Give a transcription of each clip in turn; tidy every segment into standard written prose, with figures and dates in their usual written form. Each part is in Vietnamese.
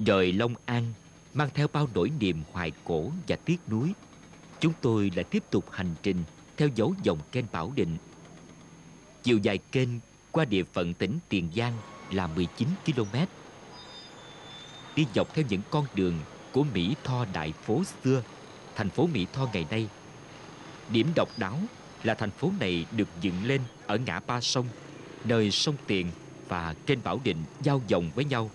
Rời Long An, mang theo bao nỗi niềm hoài cổ và tiếc nuối, chúng tôi lại tiếp tục hành trình theo dấu dòng kênh Bảo Định. Chiều dài kênh qua địa phận tỉnh Tiền Giang là 19 km. Đi dọc theo những con đường của Mỹ Tho Đại Phố xưa, thành phố Mỹ Tho ngày nay. Điểm độc đáo là thành phố này được dựng lên ở ngã ba sông, nơi sông Tiền và kênh Bảo Định giao dòng với nhau.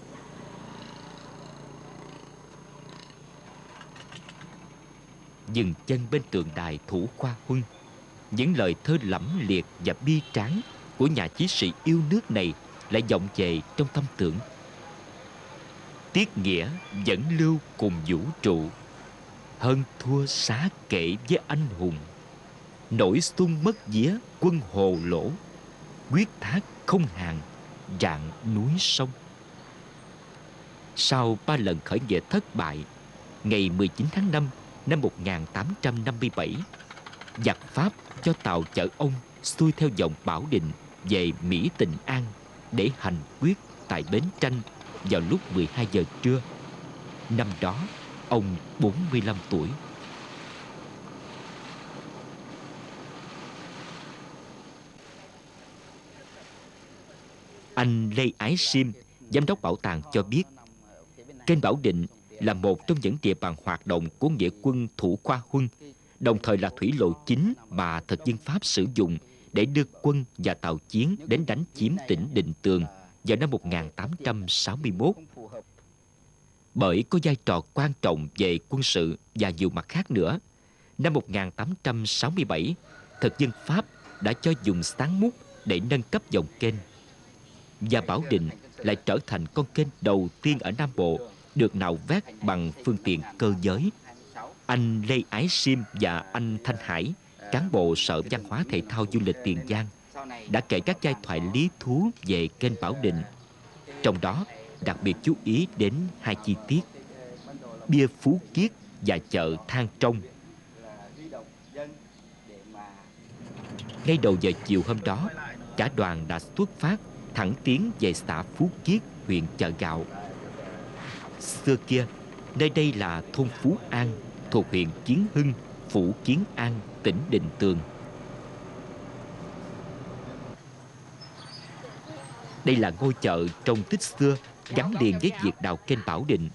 Dừng chân bên tượng đài Thủ Khoa Huân, những lời thơ lẫm liệt và bi tráng của nhà chí sĩ yêu nước này lại vọng về trong tâm tưởng. Tiết nghĩa vẫn lưu cùng vũ trụ, hơn thua xá kệ với anh hùng. Nổi xung mất vía quân hồ lỗ, quyết thác không hàng rạng núi sông. Sau 3 lần khởi nghĩa thất bại, ngày 19 tháng 5 năm 1857, giặc Pháp cho tàu chở ông xuôi theo dòng Bảo Định về Mỹ Tịnh An để hành quyết tại Bến Tranh vào lúc 12 giờ trưa. Năm đó, ông 45 tuổi. Anh Lê Ái Sim, giám đốc bảo tàng cho biết, kênh Bảo Định là một trong những địa bàn hoạt động của nghĩa quân Thủ Khoa Huân, đồng thời là thủy lộ chính mà thực dân Pháp sử dụng để đưa quân và tàu chiến đến đánh chiếm tỉnh Định Tường vào năm 1861. Bởi có vai trò quan trọng về quân sự và nhiều mặt khác nữa, năm 1867, thực dân Pháp đã cho dùng sáng mút để nâng cấp dòng kênh. Và Bảo Định lại trở thành con kênh đầu tiên ở Nam Bộ được nạo vét bằng phương tiện cơ giới. Anh Lê Ái Sim và anh Thanh Hải, cán bộ Sở Văn hóa Thể thao Du lịch Tiền Giang, đã kể các giai thoại lý thú về kênh Bảo Định. Trong đó, đặc biệt chú ý đến 2 chi tiết: bia Phú Kiết và chợ Thang Trong. Ngay đầu giờ chiều hôm đó, cả đoàn đã xuất phát thẳng tiến về xã Phú Kiết, huyện Chợ Gạo. Xưa kia, nơi đây là thôn Phú An, thuộc huyện Kiến Hưng, phủ Kiến An, tỉnh Định Tường. Đây là ngôi chợ trông tích xưa gắn liền với việc đào kênh Bảo Định.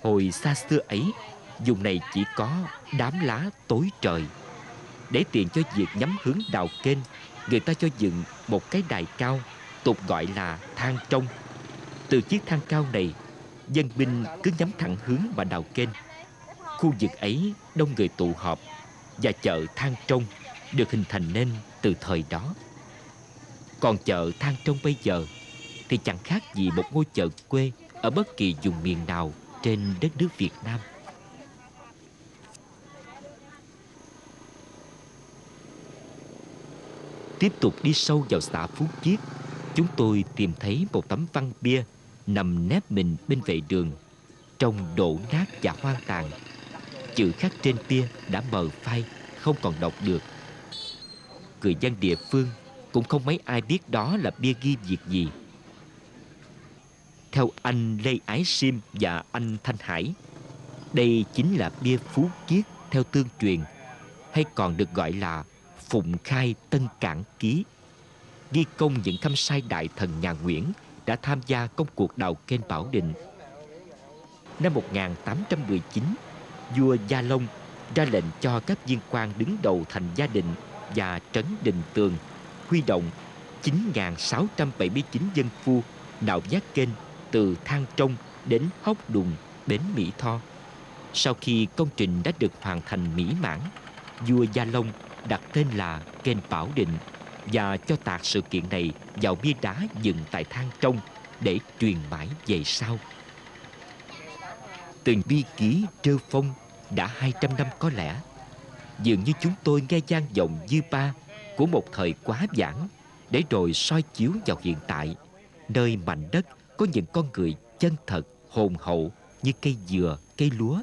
Hồi xa xưa ấy, vùng này chỉ có đám lá tối trời. Để tiện cho việc nhắm hướng đào kênh, người ta cho dựng một cái đài cao, tục gọi là thang trong. Từ chiếc thang cao này, dân binh cứ nhắm thẳng hướng mà đào kênh. Khu vực ấy đông người tụ họp, và chợ Thang Trong được hình thành nên từ thời đó. Còn chợ Thang Trong bây giờ thì chẳng khác gì một ngôi chợ quê ở bất kỳ vùng miền nào trên đất nước Việt Nam. Tiếp tục đi sâu vào xã Phú Chiết, chúng tôi tìm thấy một tấm văn bia nằm nép mình bên vệ đường, trông đổ nát và hoang tàn. Chữ khắc trên bia đã mờ phai, không còn đọc được. Người dân địa phương cũng không mấy ai biết đó là bia ghi việc gì. Theo anh Lê Ái Sim và anh Thanh Hải, đây chính là bia Phú Kiết theo tương truyền, hay còn được gọi là Phụng Khai Tân Cảng Ký, ghi công những khâm sai đại thần nhà Nguyễn đã tham gia công cuộc đào kênh Bảo Định. Năm 1819, vua Gia Long ra lệnh cho các viên quan đứng đầu thành Gia Định và trấn Định Tường huy động 9.679 dân phu nạo vét kênh từ Thang Trong đến Hóc Đùng, bến Mỹ Tho. Sau khi công trình đã được hoàn thành mỹ mãn, vua Gia Long đặt tên là kênh Bảo Định và cho tạc sự kiện này vào bia đá dựng tại Thang Trong để truyền mãi về sau. Từng bi ký trêu phong đã 200 năm có lẽ. Dường như chúng tôi nghe vang vọng dư ba của một thời quá vãng, để rồi soi chiếu vào hiện tại, nơi mảnh đất có những con người chân thật, hồn hậu như cây dừa, cây lúa,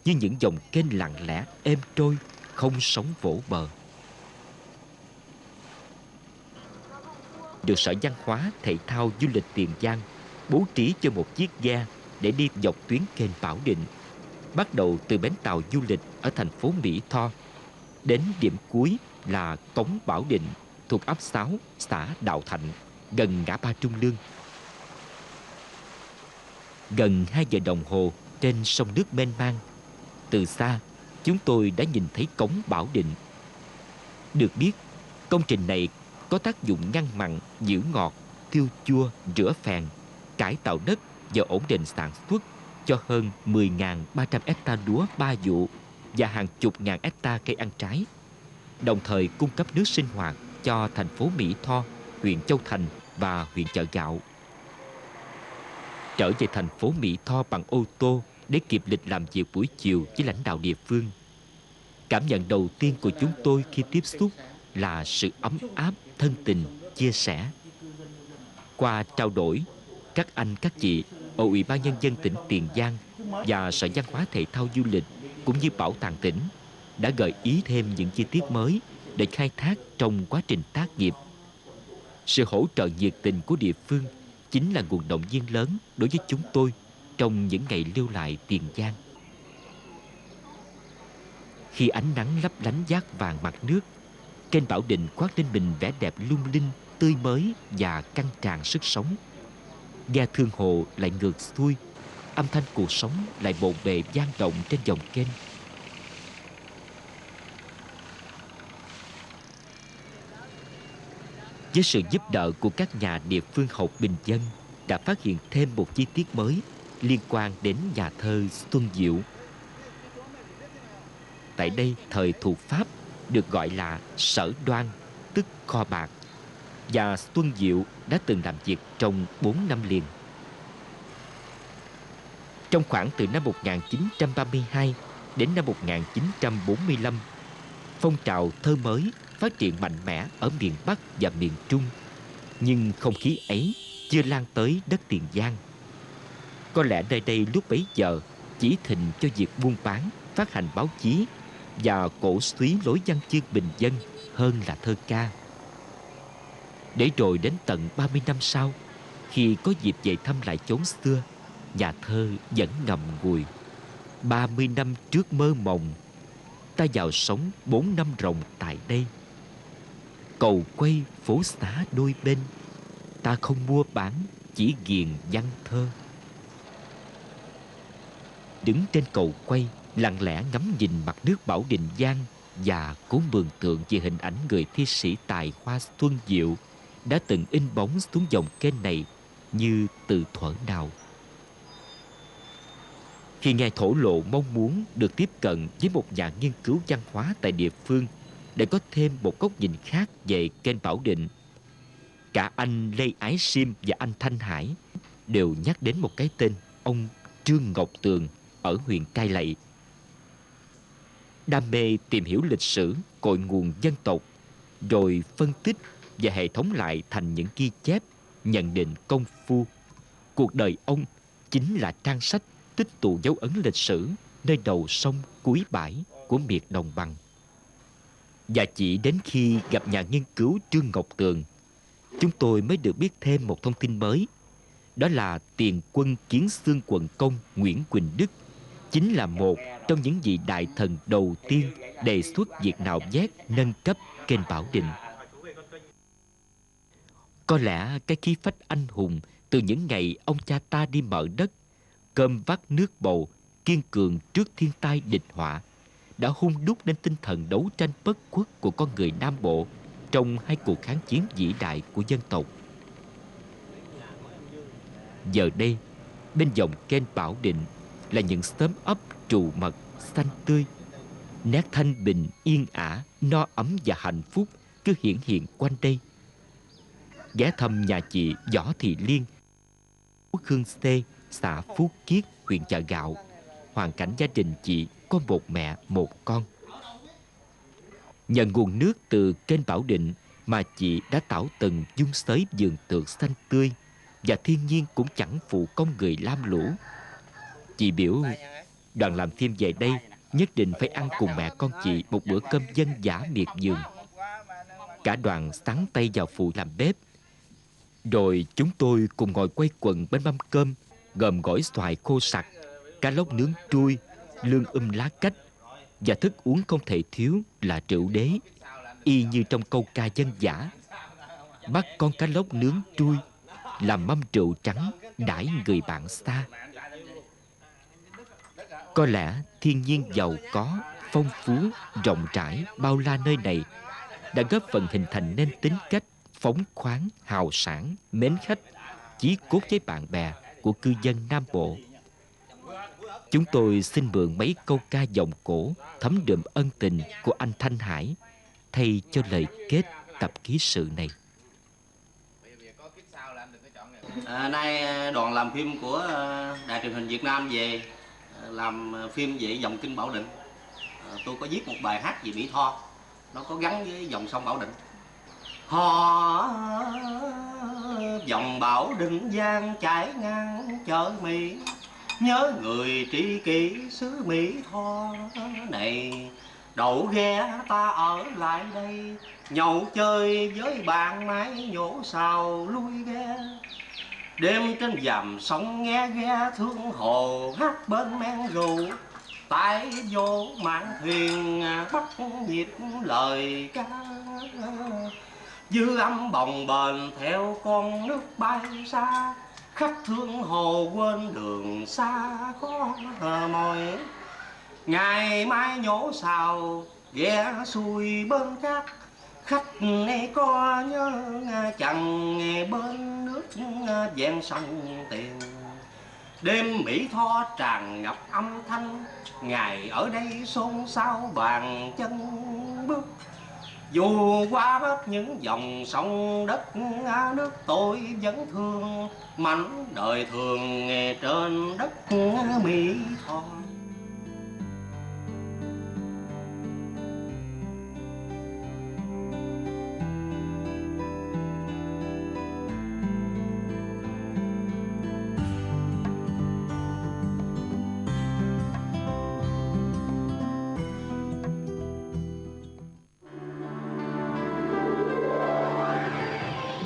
như những dòng kênh lặng lẽ êm trôi, không sóng vỗ bờ. Được Sở Văn hóa Thể thao Du lịch Tiền Giang bố trí cho một chiếc ghe để đi dọc tuyến kênh Bảo Định, bắt đầu từ bến tàu du lịch ở thành phố Mỹ Tho, đến điểm cuối là cống Bảo Định thuộc ấp 6, xã Đạo Thạnh, gần ngã ba Trung Lương. Gần 2 giờ đồng hồ trên sông nước mênh mang, từ xa chúng tôi đã nhìn thấy cống Bảo Định. Được biết, công trình này có tác dụng ngăn mặn, giữ ngọt, tiêu chua, rửa phèn, cải tạo đất và ổn định sản xuất cho hơn 10.300 hectare lúa 3 vụ và hàng chục ngàn hectare cây ăn trái, đồng thời cung cấp nước sinh hoạt cho thành phố Mỹ Tho, huyện Châu Thành và huyện Chợ Gạo. Trở về thành phố Mỹ Tho bằng ô tô để kịp lịch làm việc buổi chiều với lãnh đạo địa phương. Cảm nhận đầu tiên của chúng tôi khi tiếp xúc là sự ấm áp, thân tình, chia sẻ. Qua trao đổi, các anh các chị ở Ủy ban Nhân dân tỉnh Tiền Giang và Sở Văn hóa Thể thao Du lịch cũng như Bảo tàng tỉnh đã gợi ý thêm những chi tiết mới để khai thác trong quá trình tác nghiệp. Sự hỗ trợ nhiệt tình của địa phương chính là nguồn động viên lớn đối với chúng tôi trong những ngày lưu lại Tiền Giang. Khi ánh nắng lấp lánh dát vàng mặt nước, kênh Bảo Định khoác lên mình vẻ đẹp lung linh, tươi mới và căng tràn sức sống. Ghe thương hồ lại ngược xuôi, âm thanh cuộc sống lại bộn bề vang động trên dòng kênh. Với sự giúp đỡ của các nhà địa phương hậu bình dân, đã phát hiện thêm một chi tiết mới liên quan đến nhà thơ Xuân Diệu. Tại đây, thời thuộc Pháp được gọi là Sở Đoan, tức kho bạc, và Xuân Diệu đã từng làm việc trong 4 năm liền. Trong khoảng từ năm 1932 đến năm 1945, phong trào thơ mới phát triển mạnh mẽ ở miền Bắc và miền Trung, nhưng không khí ấy chưa lan tới đất Tiền Giang. Có lẽ nơi đây lúc bấy giờ chỉ thịnh cho việc buôn bán, phát hành báo chí và cổ suý lối văn chương bình dân hơn là thơ ca. Để rồi đến tận 30 năm sau, khi có dịp về thăm lại chốn xưa, nhà thơ vẫn ngậm ngùi: 30 năm trước mơ mộng, ta vào sống 4 năm ròng tại đây. Cầu quay phố xá đôi bên, ta không mua bán, chỉ ghiền văn thơ. Đứng trên cầu quay, lặng lẽ ngắm nhìn mặt nước Bảo Định Giang và cố mường tượng về hình ảnh người thi sĩ tài hoa Xuân Diệu đã từng in bóng xuống dòng kênh này như từ thuở nào. Khi nghe thổ lộ mong muốn được tiếp cận với một nhà nghiên cứu văn hóa tại địa phương để có thêm một góc nhìn khác về kênh Bảo Định, cả anh Lê Ái Sim và anh Thanh Hải đều nhắc đến một cái tên: ông Trương Ngọc Tường ở huyện Cai Lậy. Đam mê tìm hiểu lịch sử, cội nguồn dân tộc, rồi phân tích và hệ thống lại thành những ghi chép, nhận định công phu. Cuộc đời ông chính là trang sách tích tụ dấu ấn lịch sử nơi đầu sông cuối bãi của miệt đồng bằng. Và chỉ đến khi gặp nhà nghiên cứu Trương Ngọc Tường, chúng tôi mới được biết thêm một thông tin mới. Đó là tiền quân Kiến Xương quận công Nguyễn Quỳnh Đức chính là một trong những vị đại thần đầu tiên đề xuất việc nạo vét nâng cấp kênh Bảo Định. Có lẽ cái khí phách anh hùng từ những ngày ông cha ta đi mở đất, cơm vắt nước bầu, kiên cường trước thiên tai địch họa, đã hun đúc nên tinh thần đấu tranh bất khuất của con người Nam Bộ trong hai cuộc kháng chiến vĩ đại của dân tộc. Giờ đây, bên dòng kênh Bảo Định là những xóm ấp trù mật xanh tươi. Nét thanh bình, yên ả, no ấm và hạnh phúc cứ hiển hiện quanh đây. Ghé thăm nhà chị Võ Thị Liên, Khương Xê, xã Phú Kiết, huyện Chợ Gạo. Hoàn cảnh gia đình chị có một mẹ, một con. Nhờ nguồn nước từ kênh Bảo Định mà chị đã tảo tần dung xới vườn tược xanh tươi, và thiên nhiên cũng chẳng phụ công người lam lũ. Chị biểu đoàn làm phim về đây nhất định phải ăn cùng mẹ con chị một bữa cơm dân dã miệt vườn. Cả đoàn sắn tay vào phụ làm bếp, rồi chúng tôi cùng ngồi quây quần bên mâm cơm, gồm gỏi xoài khô sặc, cá lóc nướng trui, lương lá cách, và thức uống không thể thiếu là rượu đế, y như trong câu ca dân dã: bắt con cá lóc nướng trui, làm mâm rượu trắng đãi người bạn xa. Có lẽ thiên nhiên giàu có, phong phú, rộng rãi, bao la nơi này đã góp phần hình thành nên tính cách phóng khoáng, hào sảng, mến khách, chí cốt với bạn bè của cư dân Nam Bộ. Chúng tôi xin mượn mấy câu ca giọng cổ thấm đượm ân tình của anh Thanh Hải thay cho lời kết tập ký sự này. Nay đoàn làm phim của Đài truyền hình Việt Nam về làm phim về dòng kinh Bảo Định. Tôi có viết một bài hát về Mỹ Tho, nó có gắn với dòng sông Bảo Định. Hò dòng Bảo Định giang chảy ngang chợ Mỹ, nhớ người tri kỷ xứ Mỹ Tho này. Đậu ghe ta ở lại đây, nhậu chơi với bạn mái nhổ xào lui ghe. Đêm trên dằm sông nghe ghe thương hồ hát bên men rượu, tay vô mạn thuyền bắt nhịp lời ca. Dư âm bồng bềnh theo con nước bay xa, khách thương hồ quên đường xa khó mỏi. Ngày mai nhổ xào ghé xuôi bên cát, khách này có nhớ chẳng nghe bên nước ven sông Tiền. Đêm Mỹ Tho tràn ngập âm thanh, ngày ở đây xôn xao bàn chân bước. Dù qua hết những dòng sông đất nước, tôi vẫn thương mảnh đời thường trên đất Mỹ Tho.